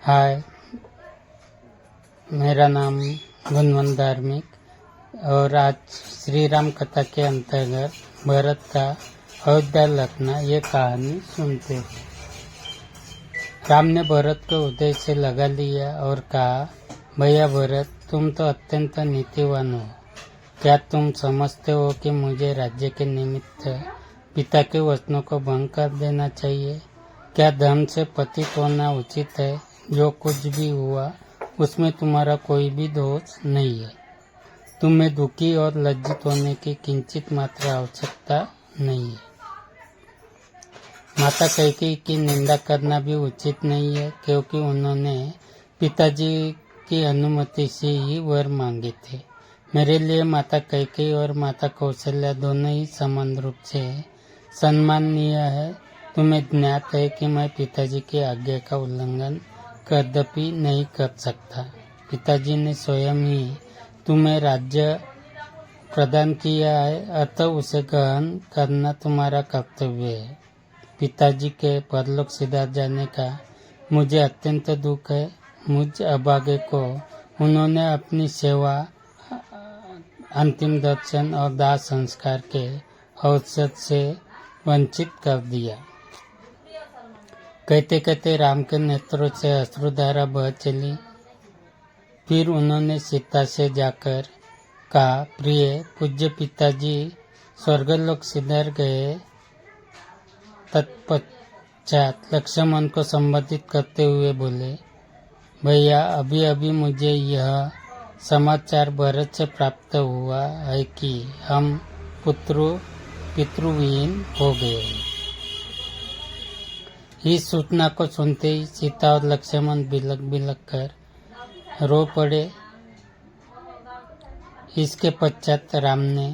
हाय, मेरा नाम गुणवंत धार्मिक और आज श्री राम कथा के अंतर्गत भरत का अयोध्या लौटना ये कहानी सुनते हैं। राम ने भरत को उदय से लगा लिया और कहा, भैया भरत, तुम तो अत्यंत नीतिवान हो। क्या तुम समझते हो कि मुझे राज्य के निमित्त पिता के वचनों को भंग कर देना चाहिए? क्या धन से पतित होना उचित है? जो कुछ भी हुआ उसमें तुम्हारा कोई भी दोष नहीं है। तुम्हें दुखी और लज्जित होने की किंचित मात्र आवश्यकता नहीं है। माता कैकेयी की निंदा करना भी उचित नहीं है, क्योंकि उन्होंने पिताजी की अनुमति से ही वर मांगे थे। मेरे लिए माता कैकेयी और माता कौशल्या दोनों ही समान रूप से सम्माननीय है। तुम्हें ज्ञात है कि मैं पिताजी की आज्ञा का उल्लंघन कदापि नहीं कर सकता। पिताजी ने स्वयं ही तुम्हें राज्य प्रदान किया है, अतः उसे ग्रहण करना तुम्हारा कर्तव्य है। पिताजी के परलोक सिधार जाने का मुझे अत्यंत दुख है। मुझ अभागे को उन्होंने अपनी सेवा, अंतिम दर्शन और दाह संस्कार के अवसर से वंचित कर दिया। कहते कहते राम के नेत्रों से अश्रुधारा बह चली। फिर उन्होंने सीता से जाकर कहा, प्रिय पूज्य पिताजी स्वर्गलोक सिधार गए। तत्पश्चात लक्ष्मण को संबोधित करते हुए बोले, भैया, अभी अभी मुझे यह समाचार भरत से प्राप्त हुआ है कि हम पितृविहीन हो गए। इस सूचना को सुनते ही सीता और लक्ष्मण बिलक बिलक कर रो पड़े। इसके पश्चात राम ने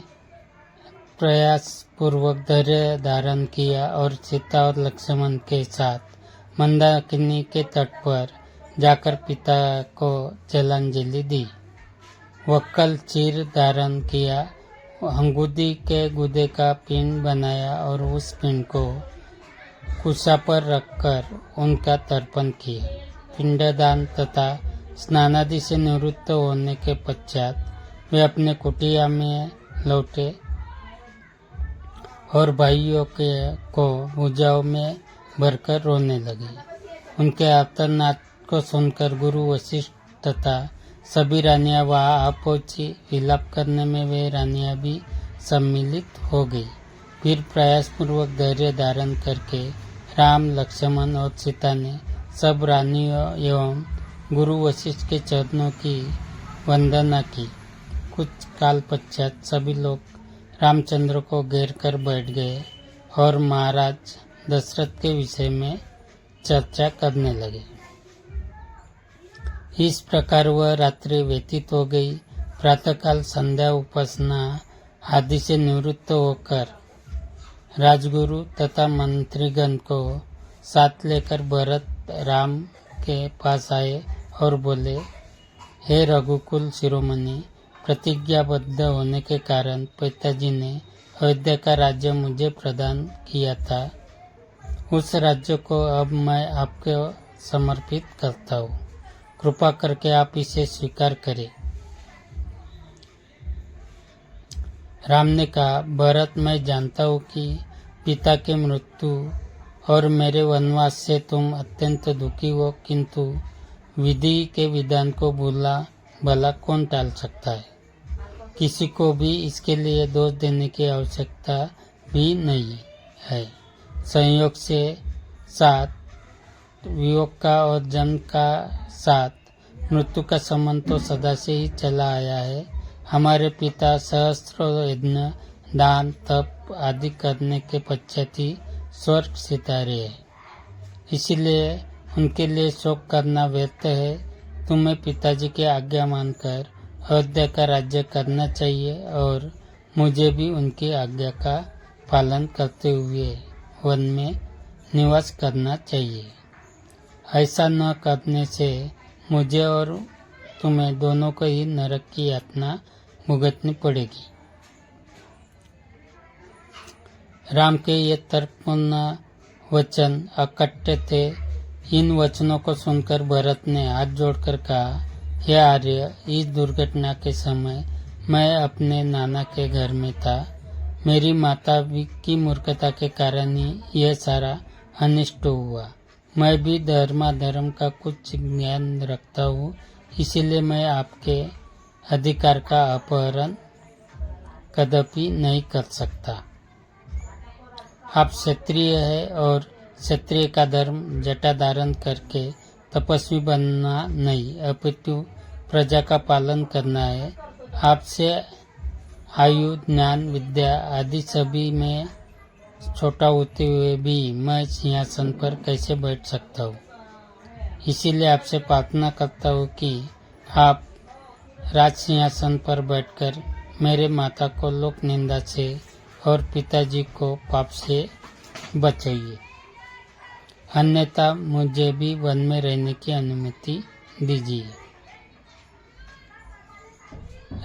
प्रयास पूर्वक धैर्य धारण किया और सीता और लक्ष्मण के साथ मंदाकिनी के तट पर जाकर पिता को जलांजलि दी। वक्कल चीर धारण किया, अंगूदी के गुदे का पिंड बनाया और उस पिंड को कुशा पर रखकर उनका तर्पण किया। पिंडदान तथा स्नानादि से निवृत्त होने के पश्चात वे अपने कुटिया में लौटे और भाइयों को भुजाओं में भरकर रोने लगे। उनके आर्तनाद को सुनकर गुरु वशिष्ठ तथा सभी रानियां वहां आ पहुंची। विलाप करने में वे रानियां भी सम्मिलित हो गई। फिर प्रयासपूर्वक धैर्य धारण करके राम, लक्ष्मण और सीता ने सब रानियों एवं गुरु वशिष्ठ के चरणों की वंदना की। कुछ काल पश्चात सभी लोग रामचंद्र को घेर कर बैठ गए और महाराज दशरथ के विषय में चर्चा करने लगे। इस प्रकार वह रात्रि व्यतीत हो गई। प्रातःकाल संध्या उपासना आदि से निवृत्त होकर राजगुरु तथा मंत्रीगण को साथ लेकर भरत राम के पास आए और बोले, हे रघुकुल शिरोमणि, प्रतिज्ञाबद्ध होने के कारण पिताजी ने अयोध्या का राज्य मुझे प्रदान किया था। उस राज्य को अब मैं आपको समर्पित करता हूँ। कृपा करके आप इसे स्वीकार करें। राम ने कहा, भरत, मैं जानता हूँ कि पिता की मृत्यु और मेरे वनवास से तुम अत्यंत दुखी हो, किंतु विधि के विधान को भला कौन टाल सकता है? किसी को भी इसके लिए दोष देने की आवश्यकता भी नहीं है। संयोग से साथ वियोग का और जन्म का साथ मृत्यु का संबंध तो सदा से ही चला आया है। हमारे पिता सहस्त्र यज्ञ, दान, तप आदि करने के पश्चात ही स्वर्ग सितारे हैं। इसीलिए उनके लिए शोक करना व्यर्थ है। तुम्हें पिताजी की आज्ञा मानकर अयोध्या का राज्य करना चाहिए और मुझे भी उनकी आज्ञा का पालन करते हुए वन में निवास करना चाहिए। ऐसा न करने से मुझे और तुम्हें दोनों को ही नरक की यातना भुगतनी पड़ेगी। राम के ये तर्कपूर्ण वचन अकट्य थे, इन वचनों को सुनकर भरत ने हाथ जोड़कर कहा, हे आर्य, इस दुर्घटना के समय मैं अपने नाना के घर में था। मेरी माता की मूर्खता के कारण ही यह सारा अनिष्ट हुआ। मैं भी धर्माधर्म का कुछ ज्ञान रखता हूँ, इसीलिए मैं आपके अधिकार का अपहरण कदापि नहीं कर सकता। आप क्षत्रिय है और क्षत्रिय का धर्म जटा धारण करके तपस्वी बनना नहीं, अपितु प्रजा का पालन करना है। आपसे आयु, ज्ञान, विद्या आदि सभी में छोटा होते हुए भी मैं सिंहासन पर कैसे बैठ सकता हूँ। इसीलिए आपसे प्रार्थना करता हूँ कि आप राज सिंहासन पर बैठकर मेरे माता को लोक निंदा से और पिताजी को पाप से बचाइए, अन्यथा मुझे भी वन में रहने की अनुमति दीजिए।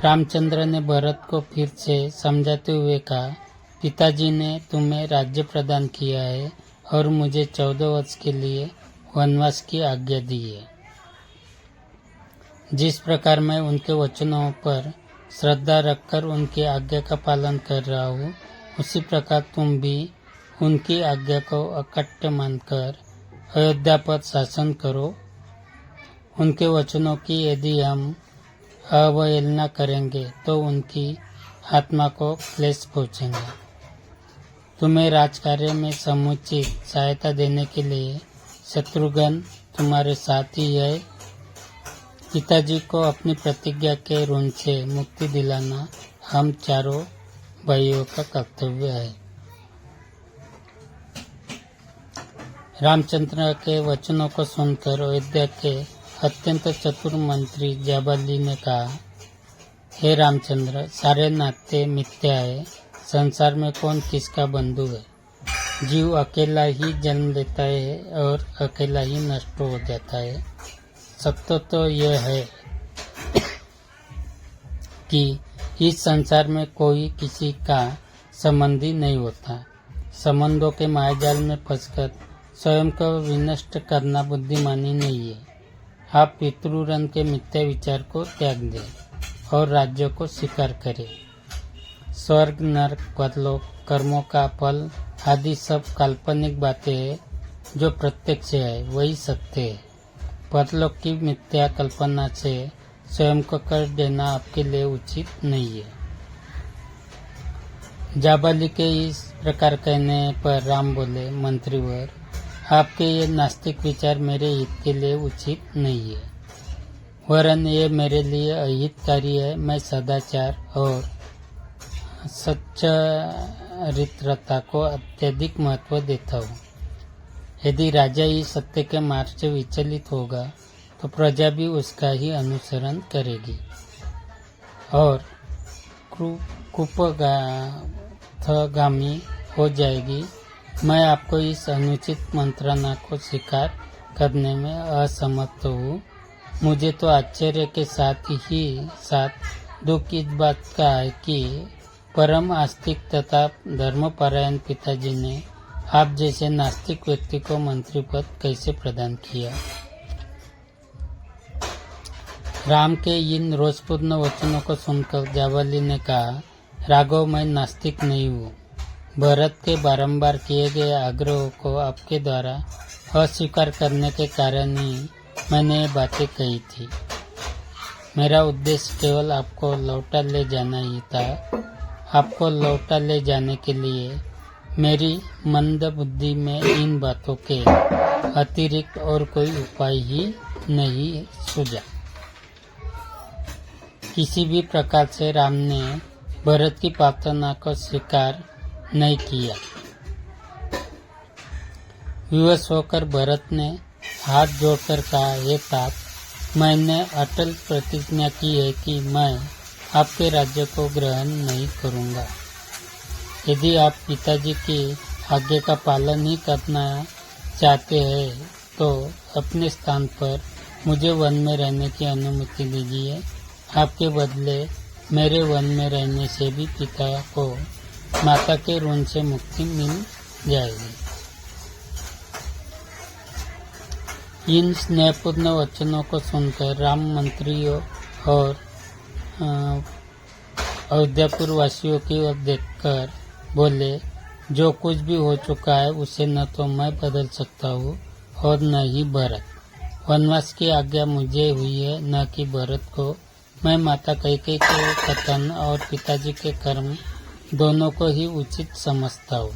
रामचंद्र ने भरत को फिर से समझाते हुए कहा, पिताजी ने तुम्हें राज्य प्रदान किया है और मुझे 14 वर्ष के लिए वनवास की आज्ञा दी है। जिस प्रकार मैं उनके वचनों पर श्रद्धा रखकर उनकी आज्ञा का पालन कर रहा हूँ, उसी प्रकार तुम भी उनकी आज्ञा को अकट्य मानकर अयोध्या पर शासन करो। उनके वचनों की यदि हम अवहेलना करेंगे तो उनकी आत्मा को क्लेश पहुँचेंगे। तुम्हें राजकार्य में समुचित सहायता देने के लिए शत्रुघ्न तुम्हारे साथ ही है। पिताजी को अपनी प्रतिज्ञा के ऋण से मुक्ति दिलाना हम चारों भाइयों का कर्तव्य है। रामचंद्र के वचनों को सुनकर अयोध्या के अत्यंत चतुर मंत्री जाबाली ने कहा, हे रामचंद्र, सारे नाते मिथ्या है। संसार में कौन किसका बंधु है। जीव अकेला ही जन्म लेता है और अकेला ही नष्ट हो जाता है। सत्य तो यह है कि इस संसार में कोई किसी का संबंधी नहीं होता। संबंधों के मायाजाल में फंसकर स्वयं को विनष्ट करना बुद्धिमानी नहीं है। आप पितृऋण के मिथ्या विचार को त्याग दें और राज्य को स्वीकार करें। स्वर्ग, नरक, परलोक, कर्मों का फल आदि सब काल्पनिक बातें हैं। जो प्रत्यक्ष है वही सत्य है। परलोक की मिथ्या कल्पना से स्वयं को कर देना आपके लिए उचित नहीं है। जाबाली के इस प्रकार कहने पर राम बोले, मंत्रीवर, आपके ये नास्तिक विचार मेरे हित के लिए उचित नहीं है, वरन ये मेरे लिए अहितकारी है। मैं सदाचार और सच्चरित्रता को अत्यधिक महत्व देता हूँ। यदि राजा ही सत्य के मार्ग से विचलित होगा तो प्रजा भी उसका ही अनुसरण करेगी और कुपथगामी हो जाएगी। मैं आपको इस अनुचित मंत्रणा को स्वीकार करने में असमर्थ हूँ। मुझे तो आश्चर्य के साथ ही साथ दुख इस बात का है कि परम आस्तिक तथा धर्मपरायण पिताजी ने आप जैसे नास्तिक व्यक्ति को मंत्री पद कैसे प्रदान किया। राम के इन रोषपूर्ण वचनों को सुनकर जाबाली ने कहा, राघव, मैं नास्तिक नहीं हूँ। भरत के बारंबार किए गए आग्रहों को आपके द्वारा अस्वीकार करने के कारण ही मैंने ये बातें कही थी। मेरा उद्देश्य केवल आपको लौटा ले जाना ही था। आपको लौटा ले जाने के लिए मेरी मंद बुद्धि में इन बातों के अतिरिक्त और कोई उपाय ही नहीं सूझा। किसी भी प्रकार से राम ने भरत की प्रार्थना को स्वीकार नहीं किया। विवश होकर भरत ने हाथ जोड़कर कहा, हे तात, मैंने अटल प्रतिज्ञा की है कि मैं आपके राज्य को ग्रहण नहीं करूंगा। यदि आप पिताजी की आज्ञा का पालन ही करना चाहते हैं तो अपने स्थान पर मुझे वन में रहने की अनुमति दीजिए। आपके बदले मेरे वन में रहने से भी पिता को माता के ऋण से मुक्ति मिल जाएगी। इन स्नेहपूर्ण वचनों को सुनकर राम मंत्रियों और अयोध्यापुर वासियों की ओर देखकर बोले, जो कुछ भी हो चुका है उसे न तो मैं बदल सकता हूँ और न ही भरत। वनवास की आज्ञा मुझे हुई है, न कि भरत को। मैं माता कैकेयी के कथन और पिताजी के कर्म दोनों को ही उचित समझता हूँ।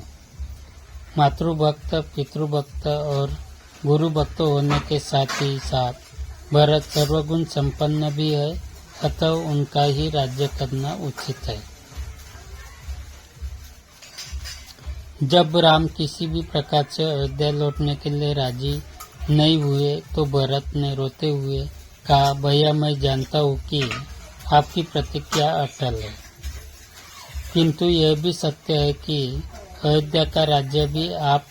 मातृभक्त, पितृभक्त और गुरु भक्त होने के साथ ही साथ भरत सर्वगुण संपन्न भी है, अतः उनका ही राज्य करना उचित है। जब राम किसी भी प्रकार से अयोध्या लौटने के लिए राजी नहीं हुए तो भरत ने रोते हुए कहा, भैया मैं जानता हूँ कि आपकी प्रतिज्ञा अटल है, किंतु यह भी सत्य है कि अयोध्या का राज्य भी आप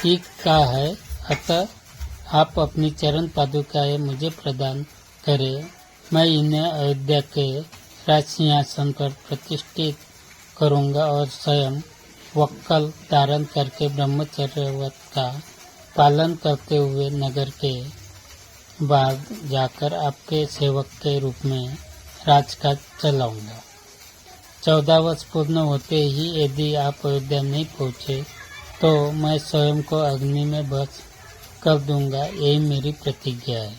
ही का है, अतः आप अपनी चरण पादुकाएं मुझे प्रदान करें। मैं इन्हें अयोध्या के राज सिंहासन पर प्रतिष्ठित करूंगा और स्वयं वक्कल धारण करके ब्रह्मचर्यव्रत का पालन करते हुए नगर के बाद जाकर आपके सेवक के रूप में राजकाज चलाऊंगा। 14 वर्ष पूर्ण होते ही यदि आप अयोध्या नहीं पहुँचे तो मैं स्वयं को अग्नि में भस्म कर दूंगा, यही मेरी प्रतिज्ञा है।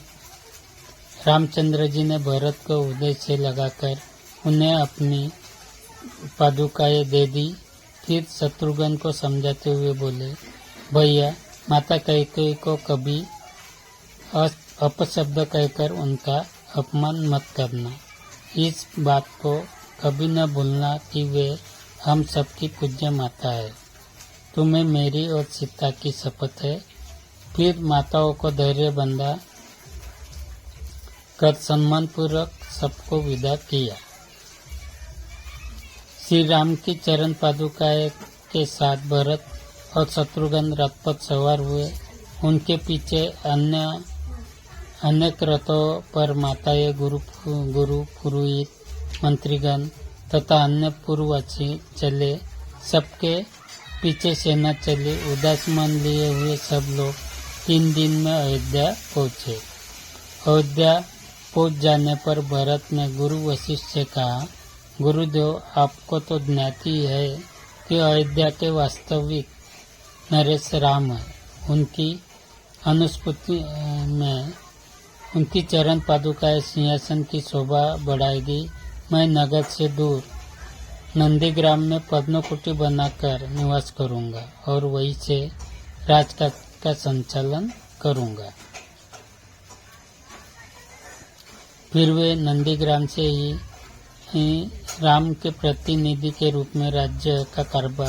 रामचंद्र जी ने भरत को उदय से लगाकर उन्हें अपनी पादुकाएं दे दी। फिर शत्रुघ्न को समझाते हुए बोले, भैया माता कैकेयी को कभी अपशब्द कहकर उनका अपमान मत करना। इस बात को कभी न भूलना कि वे हम सबकी पूज्य माता है। तुम्हें मेरी और सीता की शपथ है। फिर माताओं को धैर्य बंधा कर सम्मान पूर्वक सबको विदा किया। श्री राम की चरण पादुकाएं के साथ भरत और शत्रुघ्न रथ पर सवार हुए। उनके पीछे अनेक रथों पर माताएं, गुरु पुरोहित, मंत्रीगण तथा अन्य पूर्ववासी चले। सबके पीछे सेना चली। उदास मन लिए हुए सब लोग 3 दिन में अयोध्या पहुँचे। अयोध्या पहुँच जाने पर भरत ने गुरु वशिष्ठ से कहा, गुरुदेव आपको तो ज्ञाति है कि अयोध्या के वास्तविक नरेश राम है। उनकी अनुस्मृति में उनकी चरण पादुकाएं सिंहासन की शोभा बढ़ाएगी। मैं नगर से दूर नंदीग्राम में पद्मकुटी बनाकर निवास करूंगा और वहीं से राजकाज का संचालन करूंगा। फिर वे नंदीग्राम से ही राम के प्रतिनिधि के रूप में राज्य का कारभार